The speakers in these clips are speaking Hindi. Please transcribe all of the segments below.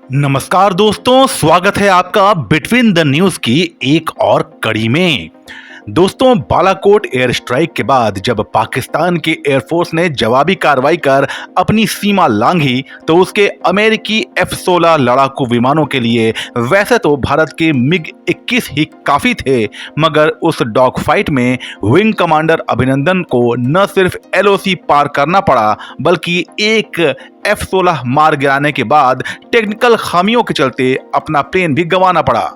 नमस्कार दोस्तों, स्वागत है आपका बिटवीन द न्यूज की एक और कड़ी में। दोस्तों, बालाकोट एयर स्ट्राइक के बाद जब पाकिस्तान की एयरफोर्स ने जवाबी कार्रवाई कर अपनी सीमा लांघी तो उसके अमेरिकी F-16 लड़ाकू विमानों के लिए वैसे तो भारत के MiG-21 ही काफी थे, मगर उस डॉग फाइट में विंग कमांडर अभिनंदन को न सिर्फ LOC पार करना पड़ा बल्कि एक F-16 मार गिराने के बाद टेक्निकल खामियों के चलते अपना प्लेन भी गंवाना पड़ा।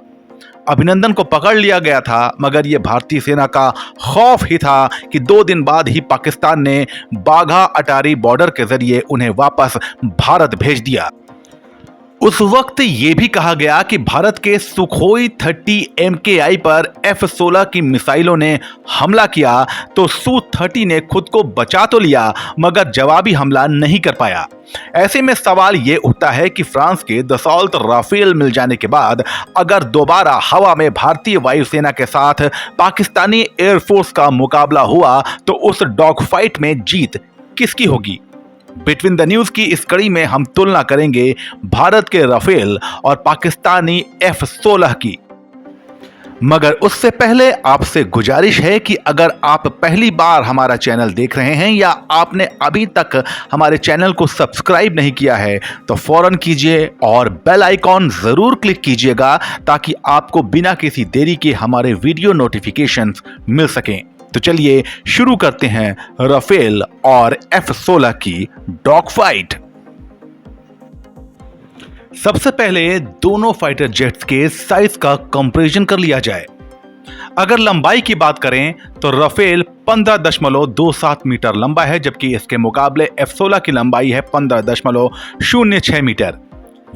अभिनंदन को पकड़ लिया गया था, मगर यह भारतीय सेना का खौफ ही था कि 2 दिन बाद ही पाकिस्तान ने बाघा अटारी बॉर्डर के जरिए उन्हें वापस भारत भेज दिया। उस वक्त ये भी कहा गया कि भारत के सुखोई 30 MKI पर F-16 की मिसाइलों ने हमला किया तो Su-30 ने खुद को बचा तो लिया मगर जवाबी हमला नहीं कर पाया। ऐसे में सवाल ये उठता है कि फ्रांस के दसॉल्ट राफेल मिल जाने के बाद अगर दोबारा हवा में भारतीय वायुसेना के साथ पाकिस्तानी एयरफोर्स का मुकाबला हुआ तो उस डॉग फाइट में जीत किसकी होगी? बिटवीन द न्यूज की इस कड़ी में हम तुलना करेंगे भारत के राफेल और पाकिस्तानी F-16 की। मगर उससे पहले आपसे गुजारिश है कि अगर आप पहली बार हमारा चैनल देख रहे हैं या आपने अभी तक हमारे चैनल को सब्सक्राइब नहीं किया है तो फौरन कीजिए और बेल आइकॉन जरूर क्लिक कीजिएगा ताकि आपको बिना किसी देरी के हमारे वीडियो नोटिफिकेशंस मिल सकें। तो चलिए शुरू करते हैं राफेल और F-16 की डॉग फाइट। सबसे पहले दोनों फाइटर जेट्स के साइज का कंपैरिजन कर लिया जाए। अगर लंबाई की बात करें तो राफेल 15.27 मीटर लंबा है, जबकि इसके मुकाबले F-16 की लंबाई है 15.06 मीटर।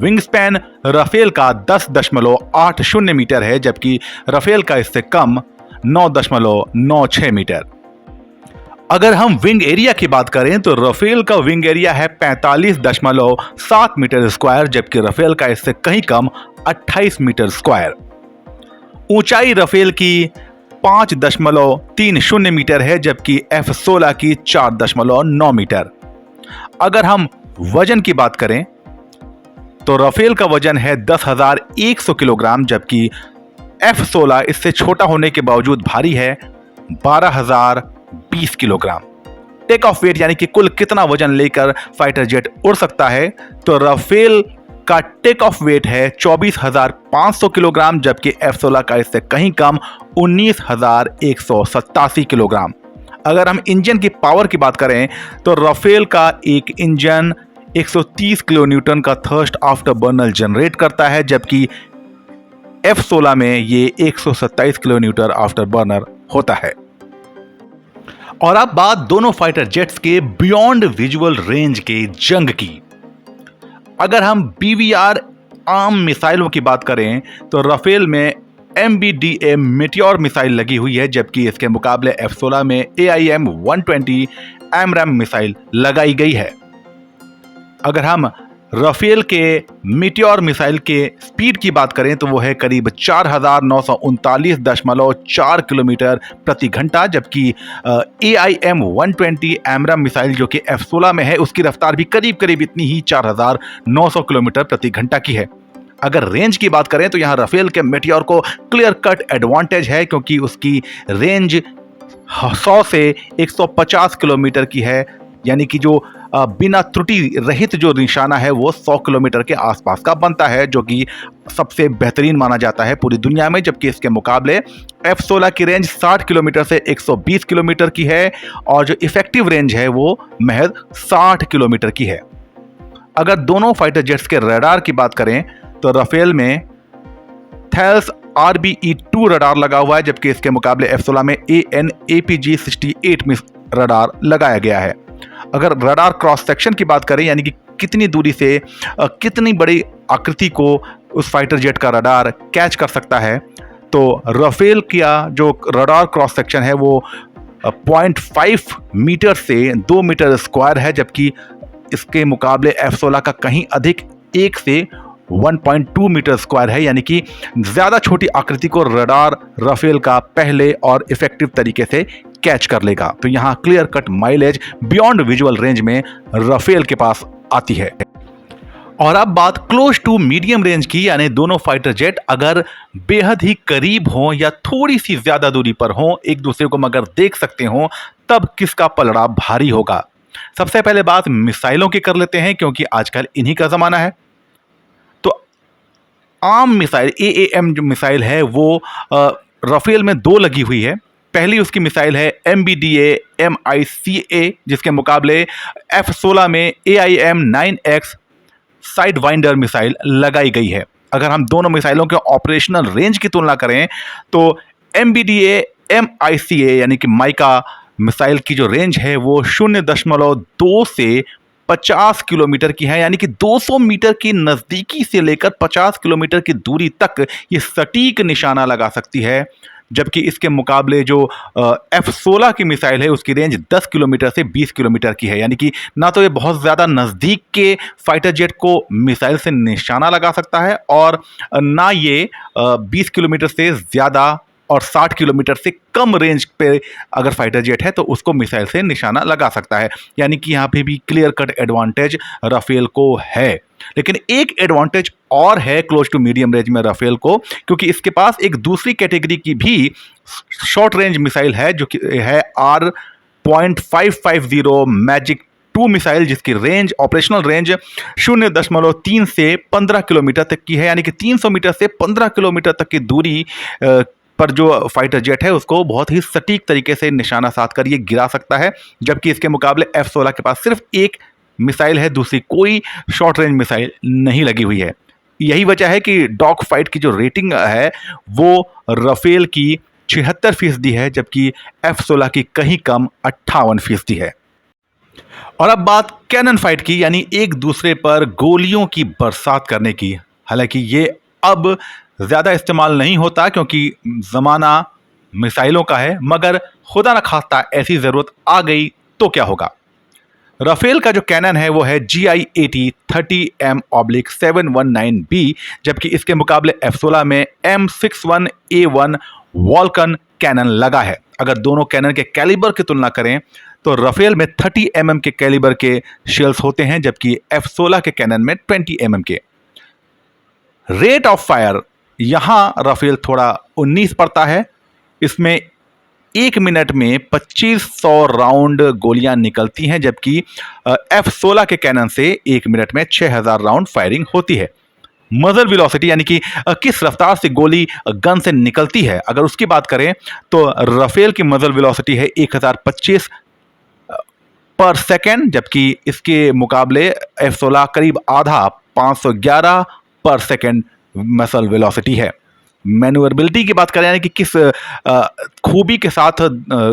विंग स्पैन राफेल का 10.80 मीटर है, जबकि राफेल का इससे कम 9.96 मीटर। अगर हम विंग एरिया की बात करें तो राफेल का विंग एरिया है 45.7 मीटर स्क्वायर, जबकि राफेल का इससे कहीं कम 28 मीटर स्क्वायर। ऊंचाई राफेल की 5.30 मीटर है, जबकि F-16 की 4.9 मीटर। अगर हम वजन की बात करें तो राफेल का वजन है 10,100 किलोग्राम, जबकि F-16 इससे छोटा होने के बावजूद भारी है 12,020 किलोग्राम। टेक ऑफ वेट यानी कि कुल कितना वजन लेकर फाइटर जेट उड़ सकता है तो राफेल का टेक ऑफ वेट है 24,500 किलोग्राम, जबकि F-16 का इससे कहीं कम 19,187 किलोग्राम। अगर हम इंजन की पावर की बात करें तो राफेल का एक इंजन 130 किलो न्यूटन का थर्स्ट आफ्टर बर्नर जनरेट करता है, जबकि F-16 में ये 127 किलो न्यूटन आफ्टर बर्नर होता है। और अब बात दोनों फाइटर जेट्स के बियॉन्ड विजुअल रेंज के जंग की। अगर हम BVR आर्म मिसाइलों की बात करें तो राफेल में MBDA मेटियोर मिसाइल लगी हुई है, जबकि इसके मुकाबले F-16 में AIM-120 AMRAAM मिसाइल लगाई गई है। अगर हम राफेल के मेटियोर मिसाइल के स्पीड की बात करें तो वो है करीब 4,939.4 किलोमीटर प्रति घंटा, जबकि AIM-120 AMRAAM मिसाइल जो कि F-16 में है उसकी रफ्तार भी करीब करीब इतनी ही 4,900 किलोमीटर प्रति घंटा की है। अगर रेंज की बात करें तो यहाँ राफेल के मेटियोर को क्लियर कट एडवांटेज है, क्योंकि उसकी रेंज 100 से 150 किलोमीटर की है, यानी कि जो बिना त्रुटि रहित जो निशाना है वो 100 किलोमीटर के आसपास का बनता है, जो कि सबसे बेहतरीन माना जाता है पूरी दुनिया में। जबकि इसके मुकाबले F-16 की रेंज 60 किलोमीटर से 120 किलोमीटर की है और जो इफेक्टिव रेंज है वो महज 60 किलोमीटर की है। अगर दोनों फाइटर जेट्स के रडार की बात करें तो राफेल में थेल्स RBE-2 रडार लगा हुआ है, जबकि इसके मुकाबले F-16 में AN/APG-68 रडार लगाया गया है। अगर रडार क्रॉस सेक्शन की बात करें यानी कि कितनी दूरी से कितनी बड़ी आकृति को उस फाइटर जेट का रडार कैच कर सकता है तो राफेल का जो रडार क्रॉस सेक्शन है वो 0.5 मीटर से 2 मीटर स्क्वायर है, जबकि इसके मुकाबले F-16 का कहीं अधिक 1 से 1.2 मीटर स्क्वायर है, यानी कि ज़्यादा छोटी आकृति को रडार राफेल का पहले और इफेक्टिव तरीके से कैच कर लेगा। तो यहाँ clear cut mileage beyond visual range में राफेल के पास आती है। और अब बात क्लोज टू मीडियम रेंज की, यानी दोनों फाइटर जेट अगर बेहद ही करीब हों या थोड़ी सी ज्यादा दूरी पर हों, एक दूसरे को मगर देख सकते हों, तब किसका पलड़ा भारी होगा। सबसे पहले बात मिसाइलों की कर लेते हैं, क्योंकि आजकल इन्हीं का जमाना है। तो आम मिसाइल AAM जो मिसाइल है वो राफेल में 2 लगी हुई है। पहली उसकी मिसाइल है MBDA MICA, जिसके मुकाबले F-16 में AIM-9X साइड वाइंडर मिसाइल लगाई गई है। अगर हम दोनों मिसाइलों के ऑपरेशनल रेंज की तुलना करें तो MBDA MICA यानी कि माइका मिसाइल की जो रेंज है वो 0.2 से 50 किलोमीटर की है, यानी कि 200 मीटर की नजदीकी से लेकर 50 किलोमीटर की दूरी तक ये सटीक निशाना लगा सकती है। जबकि इसके मुकाबले जो F-16 की मिसाइल है उसकी रेंज 10 किलोमीटर से 20 किलोमीटर की है, यानी कि ना तो ये बहुत ज़्यादा नज़दीक के फाइटर जेट को मिसाइल से निशाना लगा सकता है और ना ये 20 किलोमीटर से ज़्यादा और 60 किलोमीटर से कम रेंज पे अगर फाइटर जेट है तो उसको मिसाइल से निशाना लगा सकता है। यानी कि यहाँ पे भी क्लियर कट एडवांटेज राफेल को है। लेकिन एक एडवांटेज और है क्लोज टू मीडियम रेंज में राफेल को, क्योंकि इसके पास एक दूसरी कैटेगरी की भी शॉर्ट रेंज मिसाइल है जो कि है R.550 मैजिक 2 मिसाइल, जिसकी रेंज ऑपरेशनल रेंज 0.3 से 15 किलोमीटर तक की है, यानी कि 300 मीटर से 15 किलोमीटर तक की दूरी पर जो फाइटर जेट है उसको बहुत ही सटीक तरीके से निशाना साध कर ये गिरा सकता है। जबकि इसके मुकाबले F-16 के पास सिर्फ एक मिसाइल है, दूसरी कोई शॉर्ट रेंज मिसाइल नहीं लगी हुई है। यही वजह है कि डॉग फाइट की जो रेटिंग है वो राफेल की 76% है, जबकि F-16 की कहीं कम 58% है। और अब बात कैनन फाइट की, यानी एक दूसरे पर गोलियों की बरसात करने की। हालांकि ये अब ज़्यादा इस्तेमाल नहीं होता क्योंकि ज़माना मिसाइलों का है, मगर खुदा न खास्ता ऐसी ज़रूरत आ गई तो क्या होगा। राफेल का जो कैनन है वो है GI-80 30M/719B, जबकि इसके मुकाबले F-16 में M61A1 वॉल्कन कैनन लगा है। अगर दोनों कैनन के कैलिबर की तुलना करें तो राफेल में 30 mm के कैलिबर के शेल्स होते हैं, जबकि F-16 के कैनन में 20 mm के। रेट ऑफ फायर यहां राफेल थोड़ा 19 पड़ता है। इसमें 1 मिनट में 2500 राउंड गोलियां निकलती हैं, जबकि F-16 के कैनन से 1 मिनट में 6000 राउंड फायरिंग होती है। मजल वेलोसिटी यानी कि किस रफ्तार से गोली गन से निकलती है, अगर उसकी बात करें तो राफेल की मजल वेलोसिटी है 1025 पर सेकेंड, जबकि इसके मुकाबले F-16 करीब आधा 511 पर सेकेंड मसल वेलोसिटी है। मैन्यूवरेबिलिटी की बात करें, यानी कि किस खूबी के साथ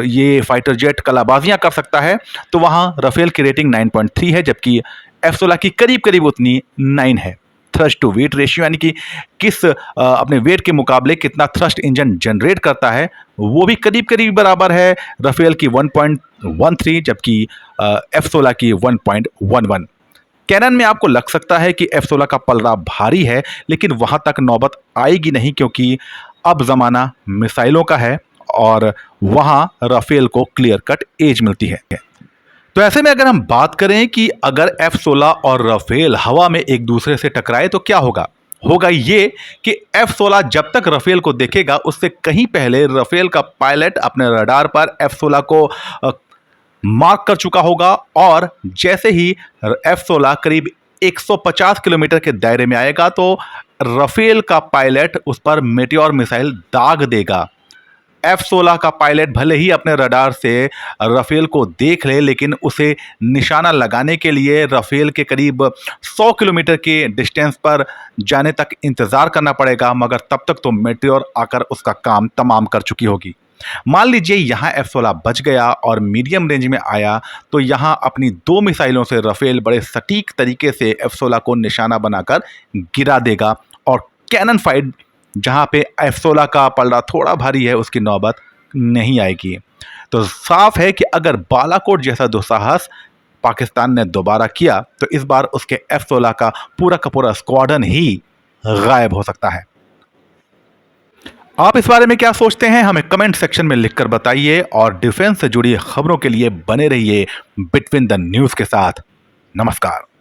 ये फाइटर जेट कलाबाजियां कर सकता है, तो वहां राफेल की रेटिंग 9.3 है, जबकि F-16 की करीब करीब उतनी 9 है। थ्रस्ट टू वेट रेशियो यानी कि किस अपने वेट के मुकाबले कितना थ्रस्ट इंजन जनरेट करता है, वो भी करीब करीब बराबर है। राफेल की 1.13, जबकि F-16 की 1.11। कैनन में आपको लग सकता है कि F-16 का पलड़ा भारी है, लेकिन वहां तक नौबत आएगी नहीं, क्योंकि अब जमाना मिसाइलों का है और वहां राफेल को क्लियर कट एज मिलती है। तो ऐसे में अगर हम बात करें कि अगर F-16 और राफेल हवा में एक दूसरे से टकराए तो क्या होगा। होगा ये कि F-16 जब तक राफेल को देखेगा उससे कहीं पहले राफेल का पायलट अपने रडार पर F-16 को मार्क कर चुका होगा, और जैसे ही F-16 करीब 150 किलोमीटर के दायरे में आएगा तो राफेल का पायलट उस पर मेटियोर मिसाइल दाग देगा। F-16 का पायलट भले ही अपने रडार से राफेल को देख ले, लेकिन उसे निशाना लगाने के लिए राफेल के करीब 100 किलोमीटर के डिस्टेंस पर जाने तक इंतज़ार करना पड़ेगा, मगर तब तक तो मेटियोर आकर उसका काम तमाम कर चुकी होगी। मान लीजिए यहाँ F-16 बच गया और मीडियम रेंज में आया, तो यहाँ अपनी 2 मिसाइलों से राफेल बड़े सटीक तरीके से F-16 को निशाना बनाकर गिरा देगा, और कैनन फाइट जहाँ पे F-16 का पलड़ा थोड़ा भारी है उसकी नौबत नहीं आएगी। तो साफ है कि अगर बालाकोट जैसा दुस्साहस पाकिस्तान ने दोबारा किया तो इस बार उसके F-16 का पूरा स्क्वाड्रन ही गायब हो सकता है। आप इस बारे में क्या सोचते हैं, हमें कमेंट सेक्शन में लिखकर बताइए, और डिफेंस से जुड़ी खबरों के लिए बने रहिए बिटवीन द न्यूज़ के साथ। नमस्कार।